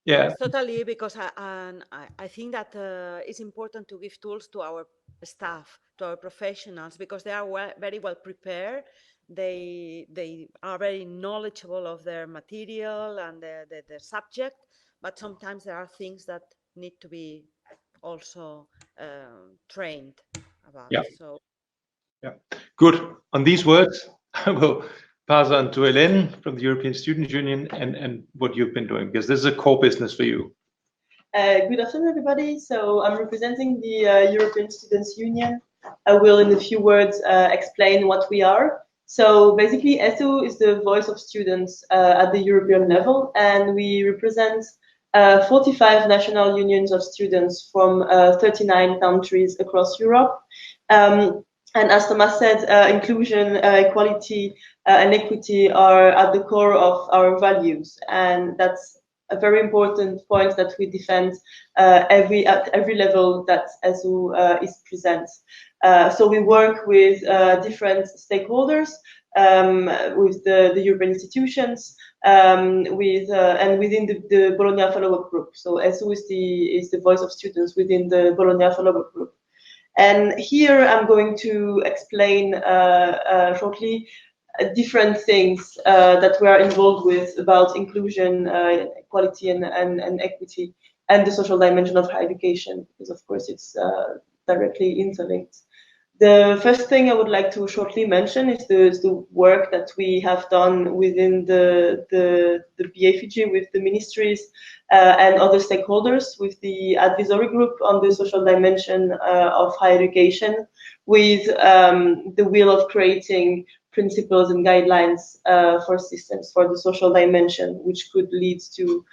yeah, yes, totally, because I think that it's important to give tools to our staff, to our professionals, because they are very well prepared. They are very knowledgeable of their material and the subject, but sometimes there are things that need to be also trained about. Yeah. So, yeah, good. On these words, I will pass on to Hélène from the European Students' Union and what you've been doing, because this is a core business for you. Good afternoon, everybody. So I'm representing the European Students' Union. I will, in a few words, explain what we are. So basically, ESU is the voice of students at the European level, and we represent 45 national unions of students from 39 countries across Europe. And as Thomas said, inclusion, equality, and equity are at the core of our values, and that's a very important point that we defend at every level that ESU is present. So we work with different stakeholders, with the European institutions, and within the Bologna follow-up group. So ESU is the voice of students within the Bologna follow-up group. And here I'm going to explain shortly different things that we are involved with about inclusion, equality, and equity, and the social dimension of higher education, because of course it's directly interlinked. The first thing I would like to shortly mention is the work that we have done within the BAFG with the ministries and other stakeholders, with the advisory group on the social dimension of higher education, with the will of creating principles and guidelines for systems for the social dimension, which could lead to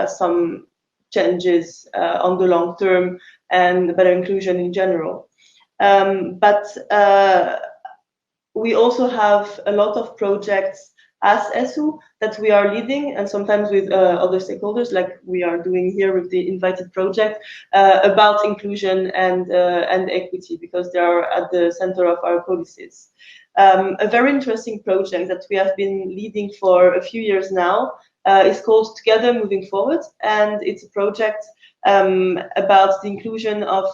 some changes on the long term and better inclusion in general. But we also have a lot of projects as ESU that we are leading, and sometimes with other stakeholders, like we are doing here with the invited project, about inclusion and equity, because they are at the center of our policies. A very interesting project that we have been leading for a few years now is called Together Moving Forward, and it's a project about the inclusion of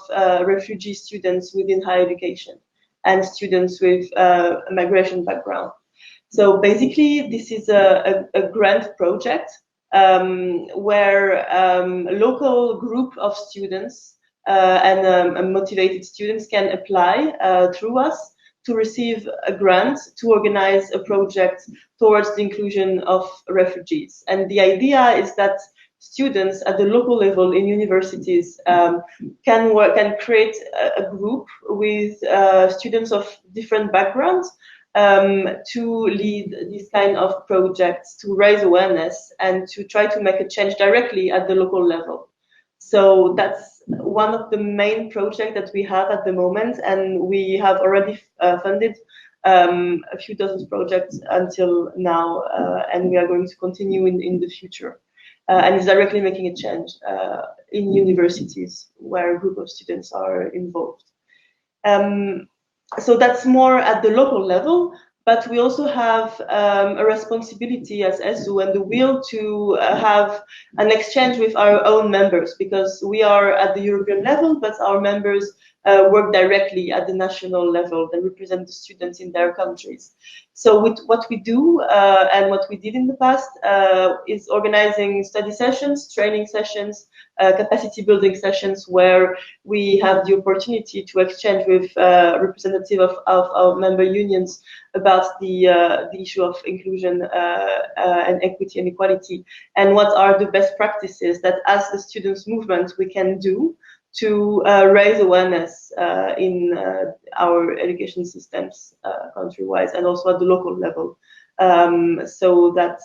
refugee students within higher education and students with a migration background. So basically, this is a grant project where a local group of students and motivated students can apply through us to receive a grant to organize a project towards the inclusion of refugees. And the idea is that students at the local level in universities can create a group with students of different backgrounds to lead this kind of projects, to raise awareness and to try to make a change directly at the local level. So that's one of the main projects that we have at the moment, and we have already funded a few dozen projects until now, and we are going to continue in the future. And it's directly making a change in universities where a group of students are involved. So that's more at the local level, but we also have a responsibility as ESU and the will to have an exchange with our own members, because we are at the European level, but our members work directly at the national level. They represent the students in their countries. So with what we do and what we did in the past is organizing study sessions, training sessions, capacity building sessions, where we have the opportunity to exchange with representative of our member unions about the issue of inclusion and equity and equality, and what are the best practices that as the students movement we can do to raise awareness in our education systems country-wise and also at the local level, so that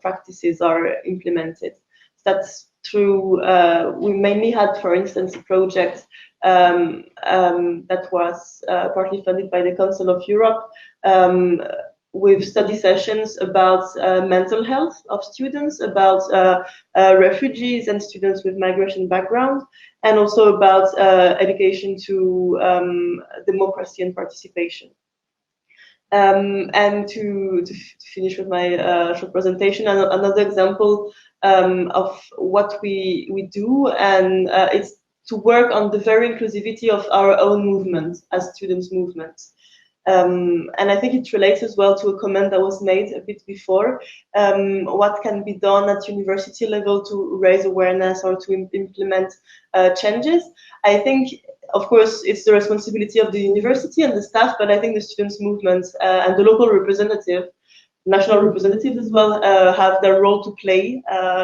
practices are implemented. That's through, we mainly had, for instance, a project that was partly funded by the Council of Europe, with study sessions about mental health of students, about refugees and students with migration background, and also about education to democracy and participation. And to finish with my short presentation, another example of what we do, and it's to work on the very inclusivity of our own movement as students' movements. And I think it relates as well to a comment that was made a bit before, what can be done at university level to raise awareness or to implement changes. I think, of course, it's the responsibility of the university and the staff, but I think the students' movement and the local representative, national representatives as well, have their role to play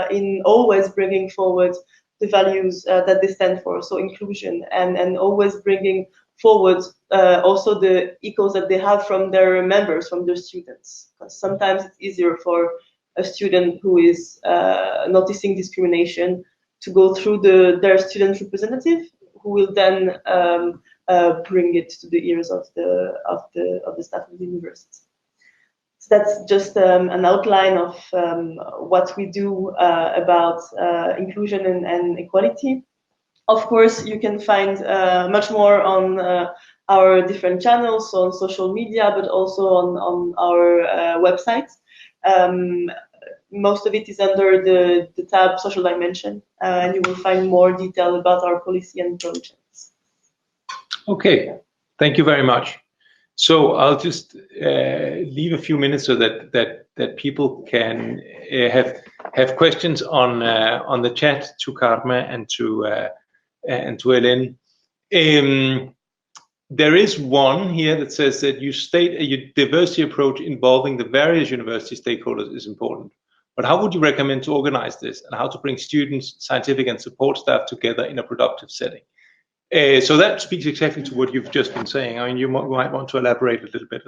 in always bringing forward the values that they stand for, so inclusion, and always bringing forward also the echoes that they have from their members, from their students. Because sometimes it's easier for a student who is noticing discrimination to go through their student representative, who will then bring it to the ears of the staff of the university. So that's just an outline of what we do about inclusion and equality. Of course, you can find much more on our different channels, so on social media, but also on our website. Most of it is under the tab Social Dimension, and you will find more detail about our policy and projects. Okay, thank you very much. So I'll just leave a few minutes so that people can have questions on the chat to Karma and to Hélène. There is one here that says that you state a diversity approach involving the various university stakeholders is important. But how would you recommend to organize this, and how to bring students, scientific and support staff together in a productive setting? So that speaks exactly to what you've just been saying. I mean, you might want to elaborate a little bit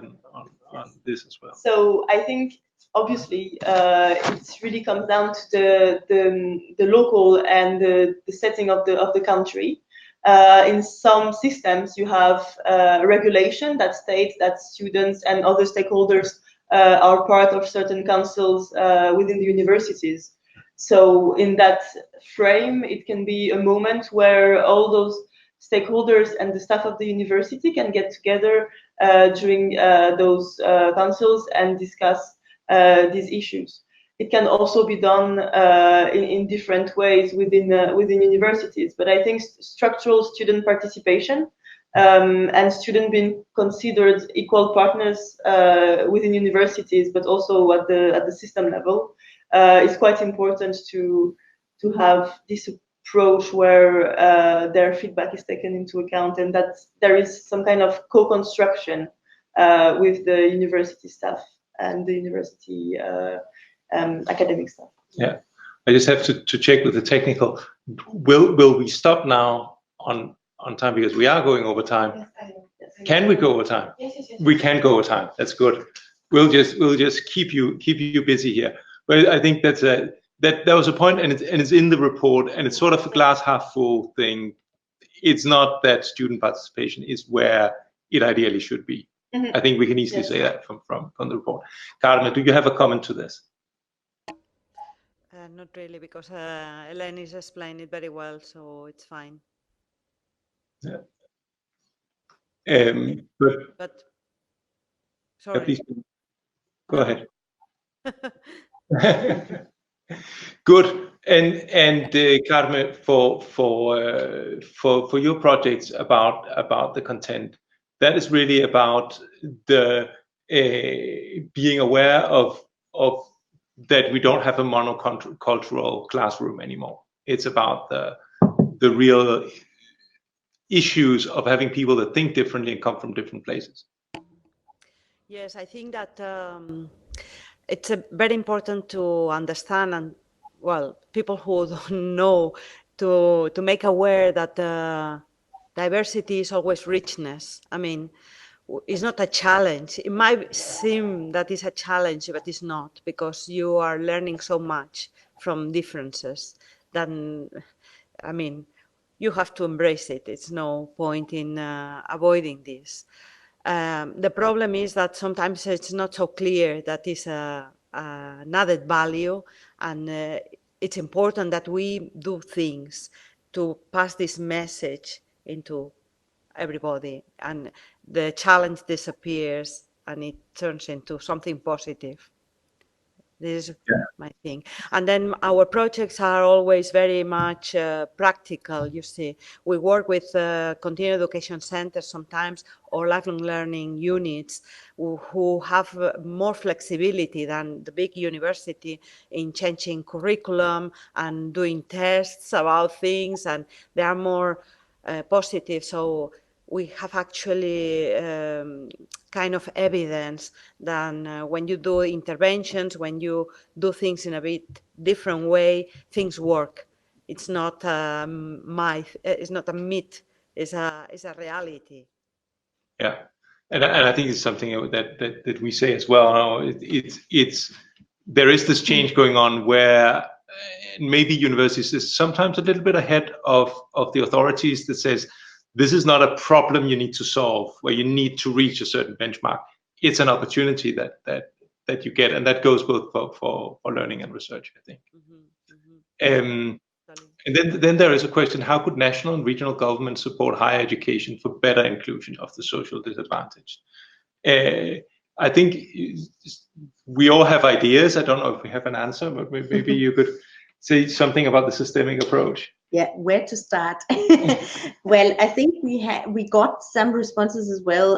on this as well. So I think obviously it really comes down to the local and the setting of the country. in some systems, you have regulation that states that students and other stakeholders are part of certain councils within the universities. So in that frame, it can be a moment where all those stakeholders and the staff of the university can get together during those councils and discuss these issues. It can also be done in different ways within universities, but I think structural student participation and students being considered equal partners within universities, but also at the system level, is quite important to have this approach where their feedback is taken into account, and that there is some kind of co-construction with the university staff and the university academic staff. Yeah, I just have to check with the technical. Will we stop now on time, because we are going over time? Yes, Can we go over time? Yes. We can go over time. That's good. We'll just keep you busy here. But I think that was a point, and it's in the report, and it's sort of a glass half full thing. It's not that student participation is where it ideally should be. Mm-hmm. I think we can easily say that from the report. Carmen, do you have a comment to this? Not really, because Elaine is explaining it very well, so it's fine. Yeah. But sorry. Please go ahead. Good. And Carmen, for your projects about the content, that is really about the being aware of that we don't have a monocultural classroom anymore. It's about the real issues of having people that think differently and come from different places. Yes, I think that it's very important to understand, and well, people who don't know, to make aware that diversity is always richness. I mean, it's not a challenge. It might seem that it's a challenge, but it's not, because you are learning so much from differences. Then, I mean, you have to embrace it. It's no point in avoiding this. The problem is that sometimes it's not so clear that is an added value, and it's important that we do things to pass this message into everybody, and the challenge disappears and it turns into something positive. This is my thing. And then our projects are always very much practical, you see. We work with continuing education centers sometimes, or lifelong learning units who have more flexibility than the big university in changing curriculum and doing tests about things, and they are more positive. So we have actually kind of evidence that when you do interventions, when you do things in a bit different way, things work. It's not a myth, it's not a myth, it's a reality. Yeah, and I think it's something that we say as well. It's there is this change going on where maybe universities is sometimes a little bit ahead of the authorities that says, this is not a problem you need to solve, where you need to reach a certain benchmark. It's an opportunity that you get, and that goes both for learning and research, I think. And then there is a question: how could national and regional governments support higher education for better inclusion of the social disadvantaged? I think we all have ideas. I don't know if we have an answer, but maybe you could say something about the systemic approach. Yeah, where to start? Well, I think we got some responses as well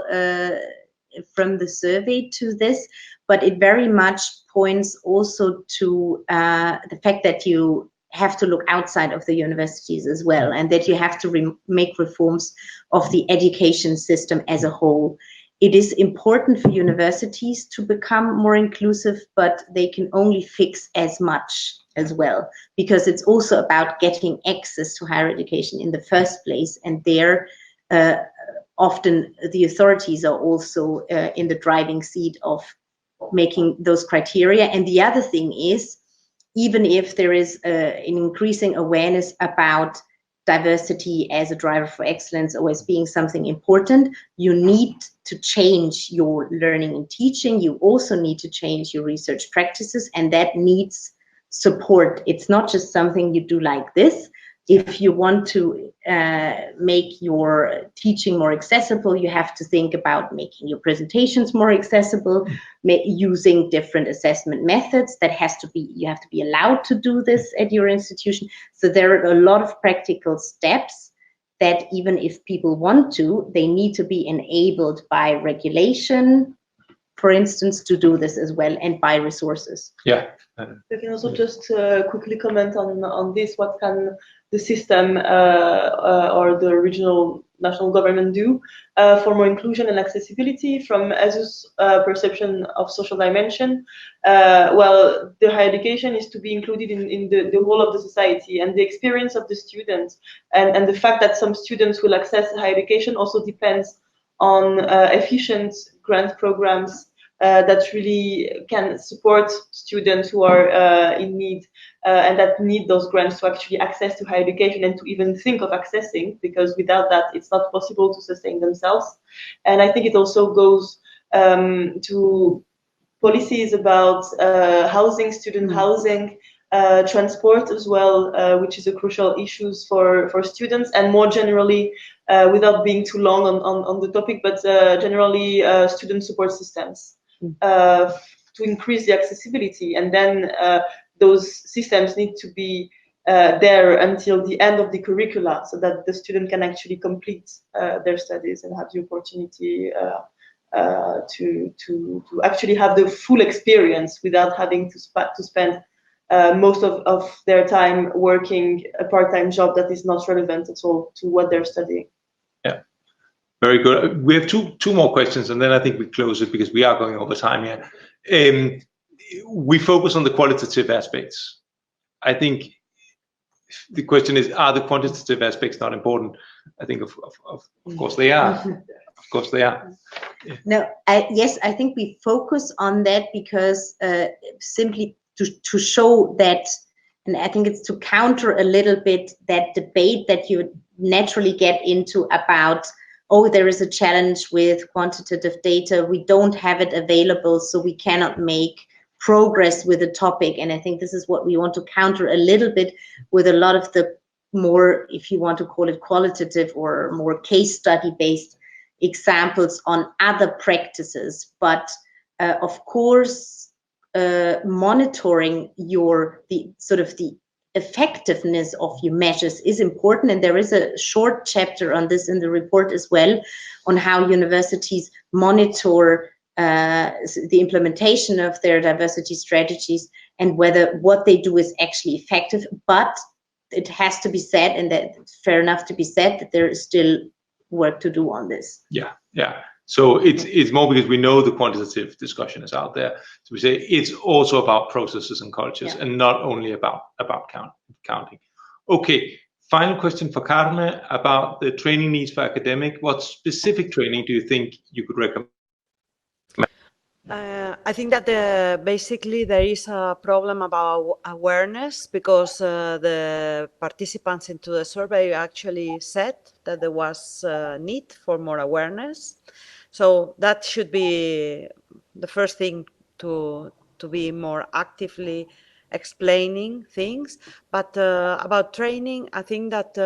from the survey to this, but it very much points also to the fact that you have to look outside of the universities as well, and that you have to make reforms of the education system as a whole. It is important for universities to become more inclusive, but they can only fix as much as well, because it's also about getting access to higher education in the first place, and there often the authorities are also in the driving seat of making those criteria. And the other thing is, even if there is an increasing awareness about diversity as a driver for excellence or as being something important, you need to change your learning and teaching. You also need to change your research practices, and that needs support. It's not just something you do like this. If you want to make your teaching more accessible, you have to think about making your presentations more accessible, using different assessment methods. You have to be allowed to do this at your institution. So there are a lot of practical steps that even if people want to, they need to be enabled by regulation, for instance, to do this as well, and by resources. Yeah. I can also just quickly comment on this. What can the system or the regional national government do for more inclusion and accessibility? From ESU's perception of social dimension, well, the higher education is to be included in the whole of the society, and the experience of the students and the fact that some students will access higher education also depends on efficient grant programs that really can support students who are in need and that need those grants to actually access to higher education and to even think of accessing, because without that it's not possible to sustain themselves. And I think it also goes to policies about housing, student housing, transport as well, which is a crucial issue for students, and more generally, without being too long on the topic, but generally student support systems. To increase the accessibility, and then those systems need to be there until the end of the curricula, so that the student can actually complete their studies and have the opportunity to actually have the full experience without having to spend most of their time working a part-time job that is not relevant at all to what they're studying. Yeah. Very good. We have two more questions, and then I think we close it because we are going over time here. We focus on the qualitative aspects. I think the question is, are the quantitative aspects not important? I think of course they are. Of course they are. Yeah. No, yes, I think we focus on that because simply to show that, and I think it's to counter a little bit that debate that you naturally get into about, oh, there is a challenge with quantitative data, we don't have it available, so we cannot make progress with the topic. And I think this is what we want to counter a little bit with a lot of the more, if you want to call it qualitative or more case study based examples on other practices. But of course, monitoring the effectiveness of your measures is important, and there is a short chapter on this in the report as well, on how universities monitor the implementation of their diversity strategies and whether what they do is actually effective. But it has to be said, and that it's fair enough to be said, that there is still work to do on this. Yeah. So it's more because we know the quantitative discussion is out there. So we say it's also about processes and cultures, and not only about counting. Okay. Final question for Carmen about the training needs for academic. What specific training do you think you could recommend? I think that basically there is a problem about awareness, because the participants into the survey actually said that there was a need for more awareness. So that should be the first thing, to be more actively explaining things. But about training, I think that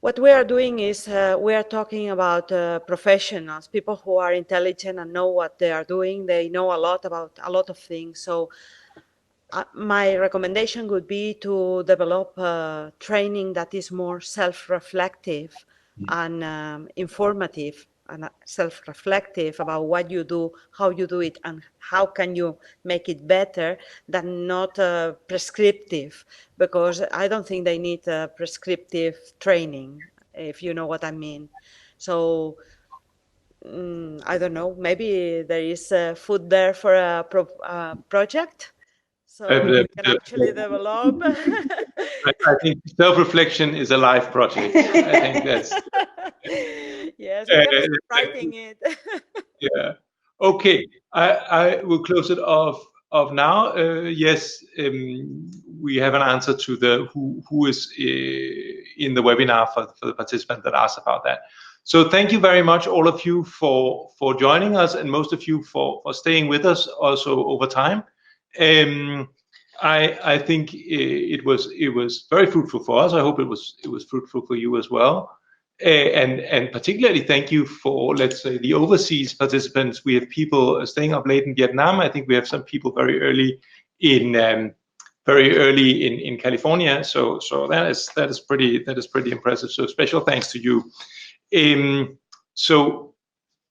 what we are doing is we are talking about professionals, people who are intelligent and know what they are doing. They know a lot about a lot of things. So my recommendation would be to develop training that is more self-reflective and informative, and self-reflective about what you do, how you do it, and how can you make it better, than not prescriptive, because I don't think they need prescriptive training, if you know what I mean. So I don't know, maybe there is food there for a project, so we can actually develop. I think self-reflection is a life project. I think that's... Yes, we can start writing it. Yeah. Okay. I will close it off now. Yes, we have an answer to the who is in the webinar for the participant that asked about that. So thank you very much, all of you, for joining us, and most of you for staying with us also over time. I think it was very fruitful for us. I hope it was fruitful for you as well. And particularly thank you for, let's say, the overseas participants. We have people staying up late in Vietnam. I think we have some people very early in California. So that is pretty impressive. So special thanks to you. So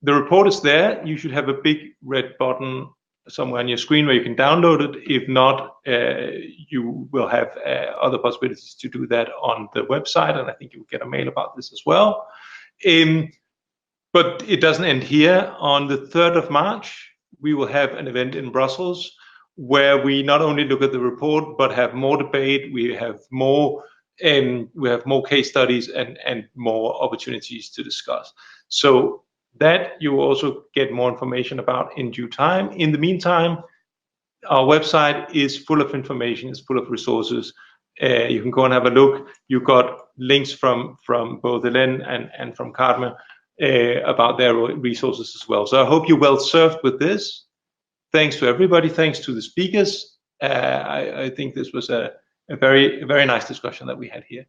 the report is there. You should have a big red button somewhere on your screen where you can download it. If not, you will have other possibilities to do that on the website, and I think you will get a mail about this as well. But it doesn't end here. On the 3rd of March, we will have an event in Brussels where we not only look at the report but have more debate. We have more case studies and more opportunities to discuss. So that you will also get more information about in due time. In the meantime, our website is full of information, it's full of resources. You can go and have a look. You got links from both Hélène and from Carmen about their resources as well. So I hope you're well served with this. Thanks to everybody. Thanks to the speakers. I think this was a very, very nice discussion that we had here.